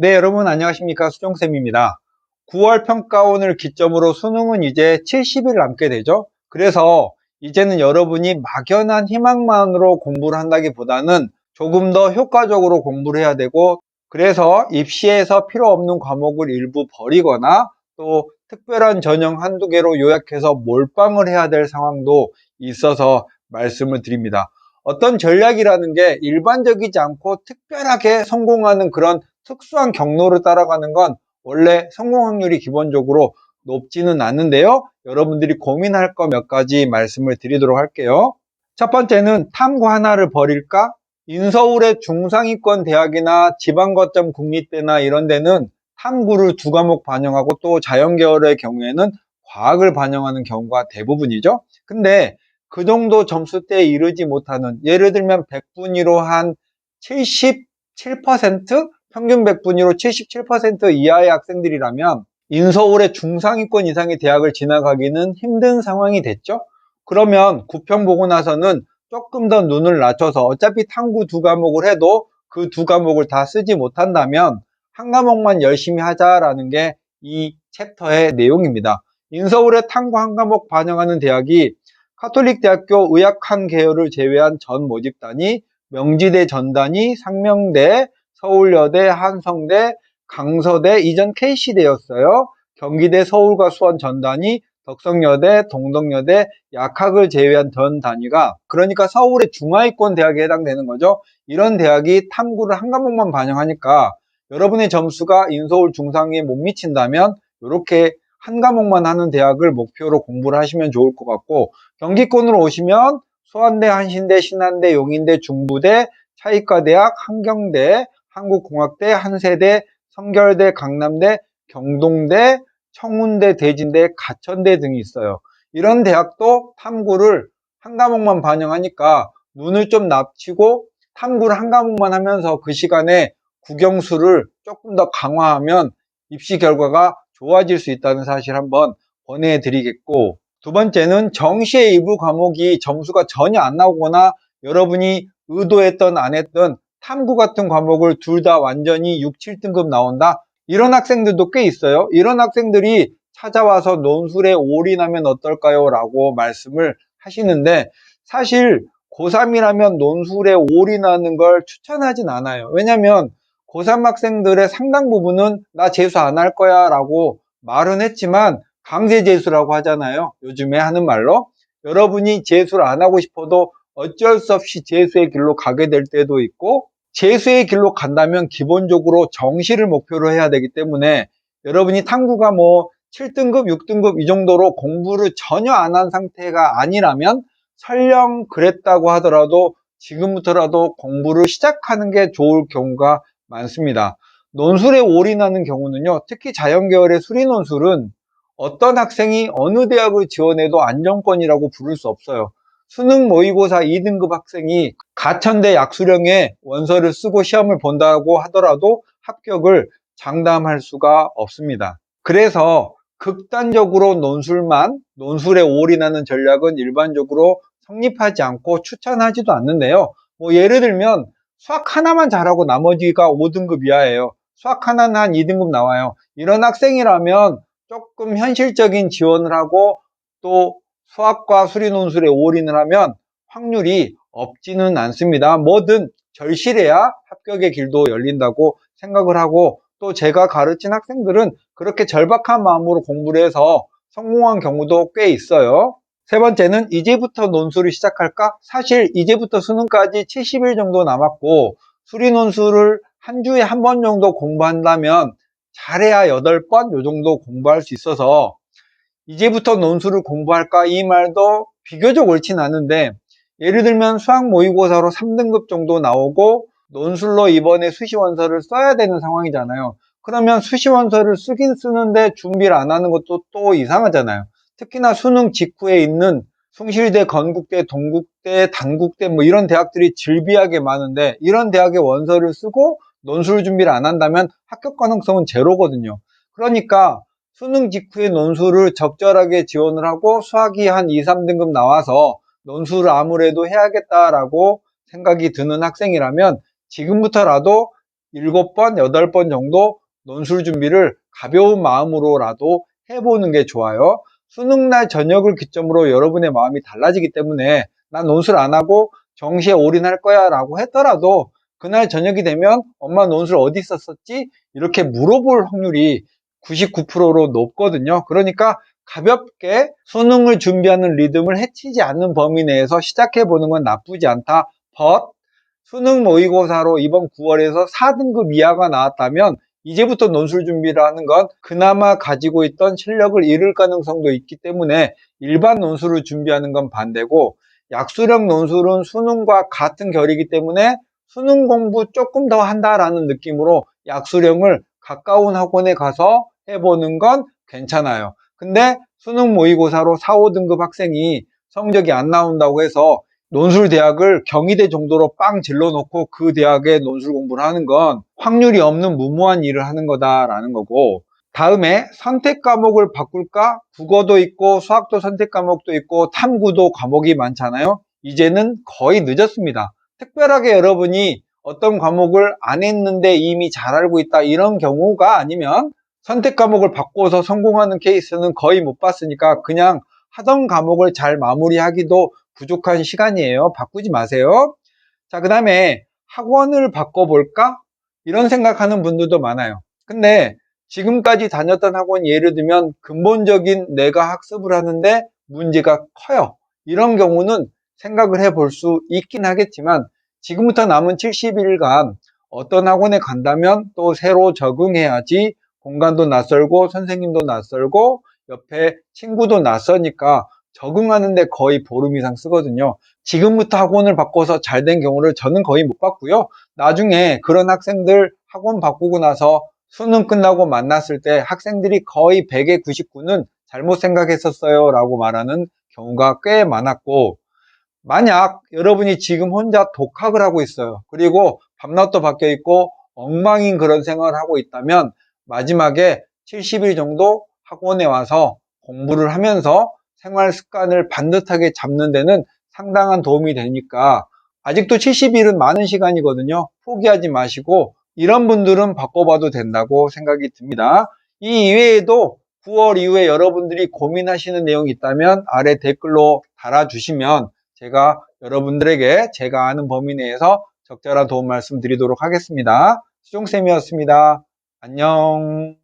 네, 여러분 안녕하십니까? 수종쌤입니다. 9월 평가원을 기점으로 수능은 이제 70일 남게 되죠. 그래서 이제는 여러분이 막연한 희망만으로 공부를 한다기보다는 조금 더 효과적으로 공부를 해야 되고, 그래서 입시에서 필요 없는 과목을 일부 버리거나 또 특별한 전형 한두 개로 요약해서 몰빵을 해야 될 상황도 있어서 말씀을 드립니다. 어떤 전략이라는 게 일반적이지 않고 특별하게 성공하는 그런 특수한 경로를 따라가는 건 원래 성공 확률이 기본적으로 높지는 않은데요. 여러분들이 고민할 거 몇 가지 말씀을 드리도록 할게요. 첫 번째는 탐구 하나를 버릴까? 인서울의 중상위권 대학이나 지방거점 국립대나 이런 데는 탐구를 두 과목 반영하고 또 자연계열의 경우에는 과학을 반영하는 경우가 대부분이죠. 근데 그 정도 점수대에 이르지 못하는, 예를 들면 100분위로 한 77%? 평균 100분위로 77% 이하의 학생들이라면 인서울의 중상위권 이상의 대학을 진학하기는 힘든 상황이 됐죠. 그러면 구평 보고 나서는 조금 더 눈을 낮춰서 어차피 탐구 두 과목을 해도 그 두 과목을 다 쓰지 못한다면 한 과목만 열심히 하자라는 게 이 챕터의 내용입니다. 인서울의 탐구 한 과목 반영하는 대학이 카톨릭대학교 의학한 계열을 제외한 전 모집단이 명지대 전단위, 상명대, 서울여대, 한성대, 강서대, 이전 KC대였어요. 경기대, 서울과 수원 전단위, 덕성여대, 동덕여대, 약학을 제외한 전 단위가, 그러니까 서울의 중하위권 대학에 해당되는 거죠. 이런 대학이 탐구를 한 과목만 반영하니까 여러분의 점수가 인서울 중상위에 못 미친다면 이렇게 한 과목만 하는 대학을 목표로 공부를 하시면 좋을 것 같고, 경기권으로 오시면 수원대, 한신대, 신한대, 용인대, 중부대, 차이과대학, 한경대, 한국공학대, 한세대, 성결대, 강남대, 경동대, 청운대, 대진대, 가천대 등이 있어요. 이런 대학도 탐구를 한 과목만 반영하니까 눈을 좀 낮추고 탐구를 한 과목만 하면서 그 시간에 국영수를 조금 더 강화하면 입시 결과가 좋아질 수 있다는 사실 한번 권해드리겠고, 두 번째는 정시의 일부 과목이 점수가 전혀 안 나오거나 여러분이 의도했던 안 했던 탐구 같은 과목을 둘 다 완전히 6, 7등급 나온다? 이런 학생들도 꽤 있어요. 이런 학생들이 찾아와서 논술에 올인하면 어떨까요? 라고 말씀을 하시는데, 사실 고3이라면 논술에 올인하는 걸 추천하진 않아요. 왜냐면 고3 학생들의 상당 부분은 나 재수 안 할 거야 라고 말은 했지만 강제 재수라고 하잖아요. 요즘에 하는 말로. 여러분이 재수를 안 하고 싶어도 어쩔 수 없이 재수의 길로 가게 될 때도 있고, 재수의 길로 간다면 기본적으로 정시를 목표로 해야 되기 때문에 여러분이 탐구가 뭐 7등급, 6등급 이 정도로 공부를 전혀 안 한 상태가 아니라면 설령 그랬다고 하더라도 지금부터라도 공부를 시작하는 게 좋을 경우가 많습니다. 논술에 올인하는 경우는요, 특히 자연계열의 수리논술은 어떤 학생이 어느 대학을 지원해도 안정권이라고 부를 수 없어요. 수능 모의고사 2등급 학생이 가천대 약수령에 원서를 쓰고 시험을 본다고 하더라도 합격을 장담할 수가 없습니다. 그래서 극단적으로 논술에 올인하는 전략은 일반적으로 성립하지 않고 추천하지도 않는데요. 뭐 예를 들면 수학 하나만 잘하고 나머지가 5등급 이하예요. 수학 하나는 한 2등급 나와요. 이런 학생이라면 조금 현실적인 지원을 하고 또 수학과 수리논술에 올인을 하면 확률이 없지는 않습니다. 뭐든 절실해야 합격의 길도 열린다고 생각을 하고, 또 제가 가르친 학생들은 그렇게 절박한 마음으로 공부를 해서 성공한 경우도 꽤 있어요. 세 번째는 이제부터 논술을 시작할까? 사실 이제부터 수능까지 70일 정도 남았고 수리논술을 한 주에 한 번 정도 공부한다면 잘해야 8번 요 정도 공부할 수 있어서 이제부터 논술을 공부할까? 이 말도 비교적 옳진 않은데, 예를 들면 수학 모의고사로 3등급 정도 나오고 논술로 이번에 수시원서를 써야 되는 상황이잖아요. 그러면 수시원서를 쓰긴 쓰는데 준비를 안 하는 것도 또 이상하잖아요. 특히나 수능 직후에 있는 숭실대, 건국대, 동국대, 단국대 뭐 이런 대학들이 질비하게 많은데, 이런 대학의 원서를 쓰고 논술 준비를 안 한다면 합격 가능성은 제로거든요. 그러니까 수능 직후에 논술을 적절하게 지원을 하고 수학이 한 2, 3등급 나와서 논술을 아무래도 해야겠다라고 생각이 드는 학생이라면 지금부터라도 7번, 8번 정도 논술 준비를 가벼운 마음으로라도 해보는 게 좋아요. 수능날 저녁을 기점으로 여러분의 마음이 달라지기 때문에 난 논술 안 하고 정시에 올인할 거야 라고 했더라도 그날 저녁이 되면 엄마 논술 어디 썼었지? 이렇게 물어볼 확률이 99%로 높거든요. 그러니까 가볍게 수능을 준비하는 리듬을 해치지 않는 범위 내에서 시작해보는 건 나쁘지 않다. But 수능 모의고사로 이번 9월에서 4등급 이하가 나왔다면 이제부터 논술 준비를 하는 건 그나마 가지고 있던 실력을 잃을 가능성도 있기 때문에 일반 논술을 준비하는 건 반대고, 약수령 논술은 수능과 같은 결이기 때문에 수능 공부 조금 더 한다라는 느낌으로 약수령을 가까운 학원에 가서 해보는 건 괜찮아요. 근데 수능 모의고사로 4, 5등급 학생이 성적이 안 나온다고 해서 논술 대학을 경희대 정도로 빵 질러놓고 그 대학에 논술 공부를 하는 건 확률이 없는 무모한 일을 하는 거다라는 거고, 다음에 선택 과목을 바꿀까? 국어도 있고 수학도 선택 과목도 있고 탐구도 과목이 많잖아요. 이제는 거의 늦었습니다. 특별하게 여러분이 어떤 과목을 안 했는데 이미 잘 알고 있다 이런 경우가 아니면 선택 과목을 바꿔서 성공하는 케이스는 거의 못 봤으니까 그냥 하던 과목을 잘 마무리하기도 부족한 시간이에요. 바꾸지 마세요. 자, 그 다음에 학원을 바꿔볼까? 이런 생각하는 분들도 많아요. 근데 지금까지 다녔던 학원 예를 들면 근본적인 내가 학습을 하는데 문제가 커요. 이런 경우는 생각을 해볼 수 있긴 하겠지만 지금부터 남은 70일간 어떤 학원에 간다면 또 새로 적응해야지, 공간도 낯설고 선생님도 낯설고 옆에 친구도 낯서니까 적응하는데 거의 보름 이상 쓰거든요. 지금부터 학원을 바꿔서 잘 된 경우를 저는 거의 못 봤고요. 나중에 그런 학생들 학원 바꾸고 나서 수능 끝나고 만났을 때 학생들이 거의 100에 99는 잘못 생각했었어요 라고 말하는 경우가 꽤 많았고, 만약 여러분이 지금 혼자 독학을 하고 있어요. 그리고 밤낮도 바뀌어 있고 엉망인 그런 생활을 하고 있다면 마지막에 70일 정도 학원에 와서 공부를 하면서 생활 습관을 반듯하게 잡는 데는 상당한 도움이 되니까, 아직도 70일은 많은 시간이거든요. 포기하지 마시고 이런 분들은 바꿔봐도 된다고 생각이 듭니다. 이 이외에도 9월 이후에 여러분들이 고민하시는 내용이 있다면 아래 댓글로 달아주시면 제가 여러분들에게 제가 아는 범위 내에서 적절한 도움 말씀 드리도록 하겠습니다. 수종쌤이었습니다. 안녕.